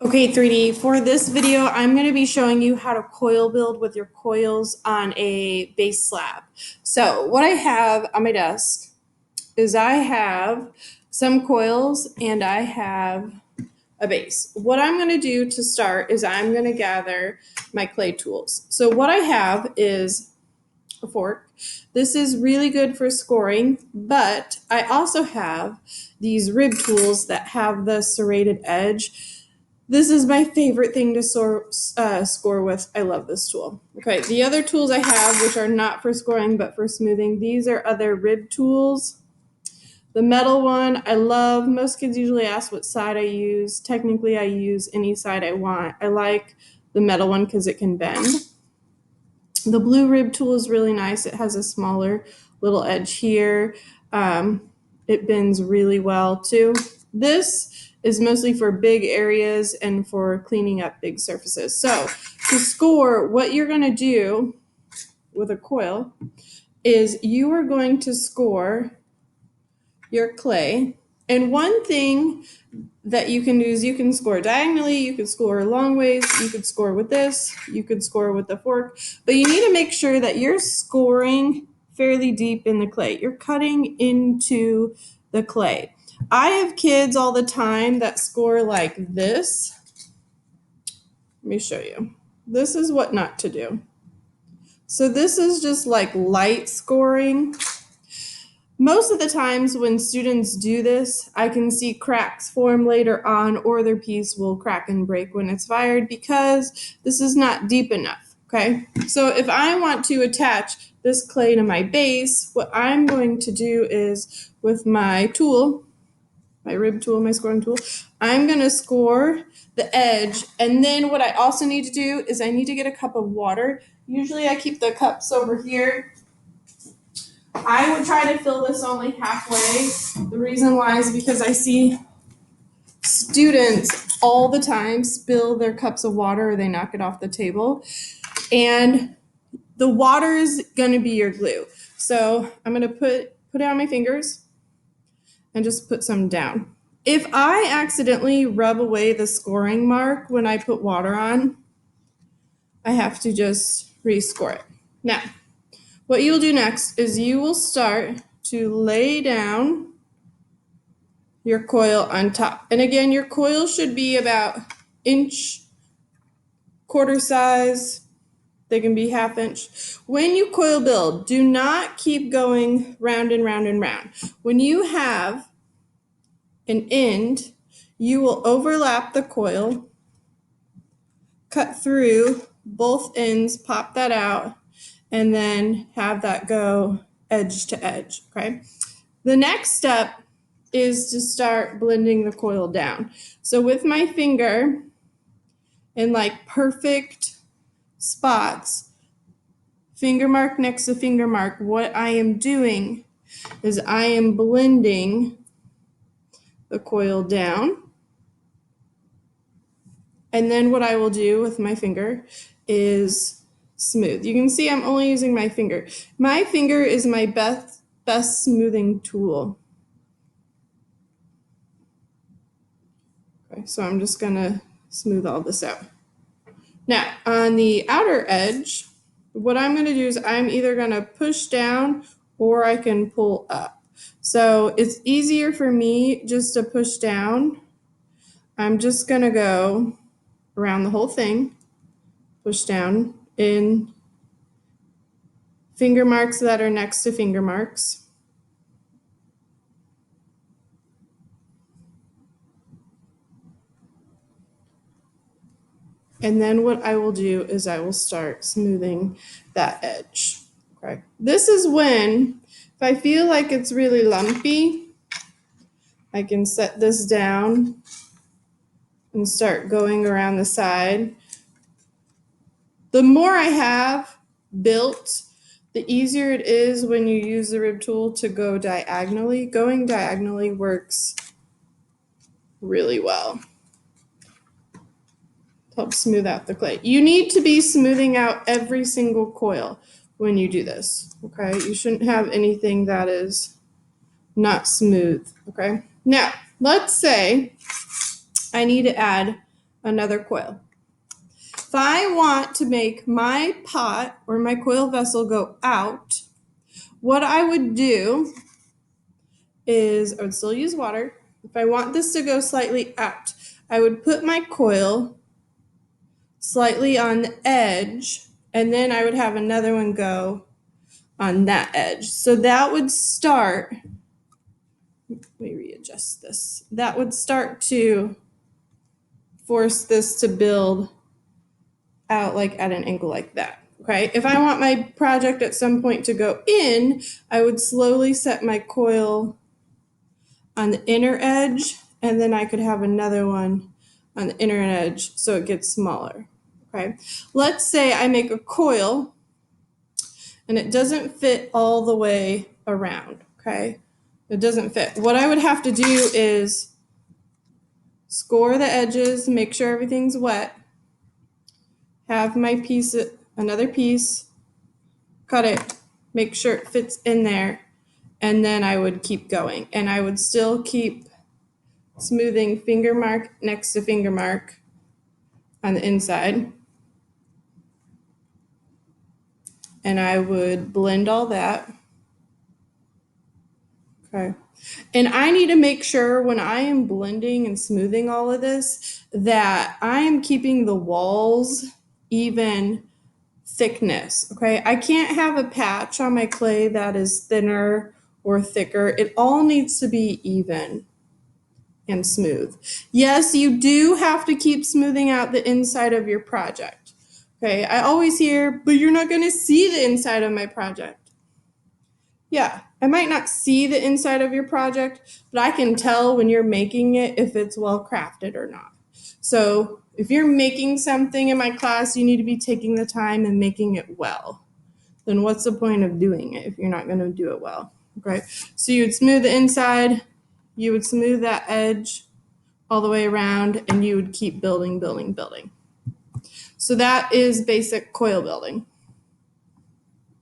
Okay, 3D, for this video, I'm going to be showing you how to coil build with your coils on a base slab. So what I have on my desk is I have some coils and I have a base. What I'm going to do to start is I'm going to gather my clay tools. So what I have is a fork. This is really good for scoring, but I also have these rib tools that have the serrated edge. This is my favorite thing to score with. I love this tool. Okay, the other tools I have, which are not for scoring but for smoothing, these are other rib tools. The metal one I love. Most kids usually ask what side I use. Technically, I use any side I want. I like the metal one because it can bend. The blue rib tool is really nice. It has a smaller little edge here. It bends really well too. This is mostly for big areas and for cleaning up big surfaces. So to score, what you're going to do with a coil is you are going to score your clay. And one thing that you can do is you can score diagonally, you could score long ways, you could score with this, you could score with the fork, but you need to make sure that you're scoring fairly deep in the clay. You're cutting into the clay. I have kids all the time that score like this. Let me show you. This is what not to do. So this is just like light scoring. Most of the times when students do this, I can see cracks form later on, or their piece will crack and break when it's fired because this is not deep enough, okay? So if I want to attach this clay to my base, what I'm going to do is with my tool, my rib tool, my scoring tool, I'm gonna score the edge, and then what I also need to do is I need to get a cup of water. Usually I keep the cups over here. I would try to fill this only halfway. The reason why is because I see students all the time spill their cups of water or they knock it off the table. And the water is going to be your glue. So I'm going to put it on my fingers and just put some down. If I accidentally rub away the scoring mark when I put water on, I have to just rescore it. Now, what you'll do next is you will start to lay down your coil on top. And again, your coil should be about inch, quarter size. They can be half inch. When you coil build, do not keep going round and round and round. When you have an end, you will overlap the coil, cut through both ends, pop that out, and then have that go edge to edge, okay? The next step is to start blending the coil down. So with my finger in like perfect spots, finger mark next to finger mark, what I am doing is I am blending the coil down. And then what I will do with my finger is smooth. You can see I'm only using my finger. My finger is my best smoothing tool. Okay, so I'm just gonna smooth all this out. Now, on the outer edge, what I'm gonna do is I'm either gonna push down or I can pull up. So it's easier for me just to push down. I'm just gonna go around the whole thing, push down in finger marks that are next to finger marks. And then what I will do is I will start smoothing that edge. Okay. This is when, if I feel like it's really lumpy, I can set this down and start going around the side. The more I have built, the easier it is when you use the rib tool to go diagonally. Going diagonally works really well. Help smooth out the clay. You need to be smoothing out every single coil when you do this, okay? You shouldn't have anything that is not smooth, okay? Now, let's say I need to add another coil. If I want to make my pot or my coil vessel go out, what I would do is I would still use water. If I want this to go slightly out, I would put my coil slightly on the edge, and then I would have another one go on that edge. So that would start, let me readjust this. That would start to force this to build out like at an angle like that. Okay, if I want my project at some point to go in, I would slowly set my coil on the inner edge, and then I could have another one on the inner edge so it gets smaller. Okay, let's say I make a coil and it doesn't fit all the way around. Okay, it doesn't fit. What I would have to do is score the edges, make sure everything's wet, have my piece, another piece, cut it, make sure it fits in there, and then I would keep going. And I would still keep smoothing finger mark next to finger mark on the inside. And I would blend all that. Okay. And I need to make sure when I am blending and smoothing all of this that I am keeping the walls even thickness. Okay. I can't have a patch on my clay that is thinner or thicker. It all needs to be even and smooth. Yes, you do have to keep smoothing out the inside of your project. Okay. I always hear, but you're not going to see the inside of my project. Yeah, I might not see the inside of your project, but I can tell when you're making it if it's well crafted or not. So if you're making something in my class, you need to be taking the time and making it well. Then what's the point of doing it if you're not going to do it well? Okay, so you would smooth the inside, you would smooth that edge all the way around, and you would keep building, building, building. So that is basic coil building.